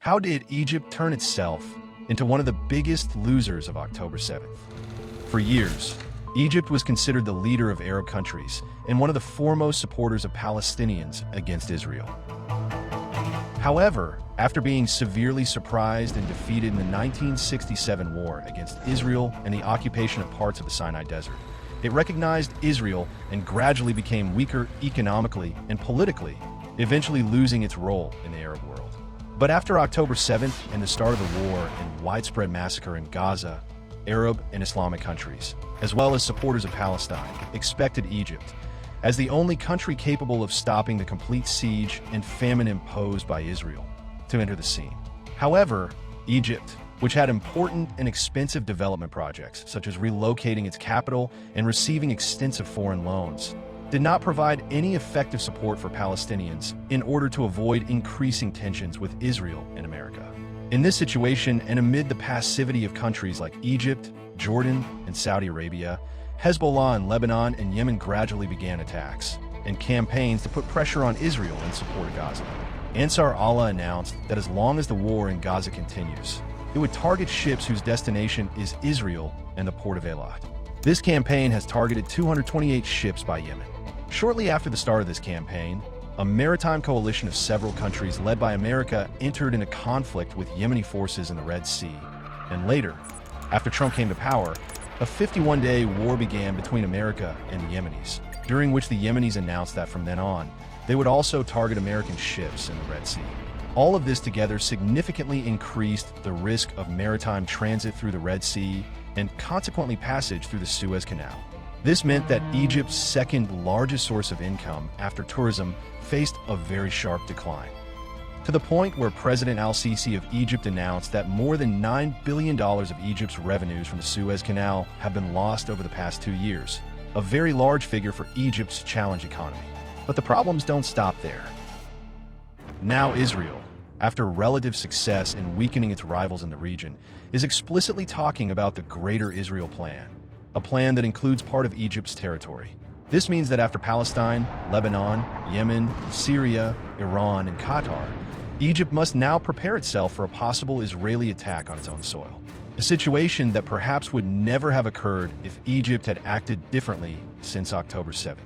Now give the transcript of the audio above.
How did Egypt turn itself into one of the biggest losers of October 7th? For years, Egypt was considered the leader of Arab countries and one of the foremost supporters of Palestinians against Israel. However, after being severely surprised and defeated in the 1967 war against Israel and the occupation of parts of the Sinai desert, it recognized Israel and gradually became weaker economically and politically, eventually losing its role in the Arab world. But after October 7th and the start of the war and widespread massacre in Gaza, Arab and Islamic countries, as well as supporters of Palestine, expected Egypt, as the only country capable of stopping the complete siege and famine imposed by Israel, to enter the scene. However, Egypt, which had important and expensive development projects, such as relocating its capital and receiving extensive foreign loans, did not provide any effective support for Palestinians in order to avoid increasing tensions with Israel and America. In this situation, and amid the passivity of countries like Egypt, Jordan, and Saudi Arabia, Hezbollah in Lebanon and Yemen gradually began attacks and campaigns to put pressure on Israel in support of Gaza. Ansar announced that as long as the war in Gaza continues, it would target ships whose destination is Israel and the port of Eilat. This campaign has targeted 228 ships by Yemen. Shortly after the start of this campaign, a maritime coalition of several countries led by America entered into conflict with Yemeni forces in the Red Sea. And later, after Trump came to power, a 51-day war began between America and the Yemenis, during which the Yemenis announced that from then on, they would also target American ships in the Red Sea. All of this together significantly increased the risk of maritime transit through the Red Sea and consequently passage through the Suez Canal. This meant that Egypt's second largest source of income after tourism faced a very sharp decline, to the point where President al-Sisi of Egypt announced that more than $9 billion of Egypt's revenues from the Suez Canal have been lost over the past 2 years, a very large figure for Egypt's challenged economy. But the problems don't stop there. Now Israel, after relative success in weakening its rivals in the region, is explicitly talking about the Greater Israel Plan, a plan that includes part of Egypt's territory. This means that after Palestine, Lebanon, Yemen, Syria, Iran, and Qatar, Egypt must now prepare itself for a possible Israeli attack on its own soil. A situation that perhaps would never have occurred if Egypt had acted differently since October 7th.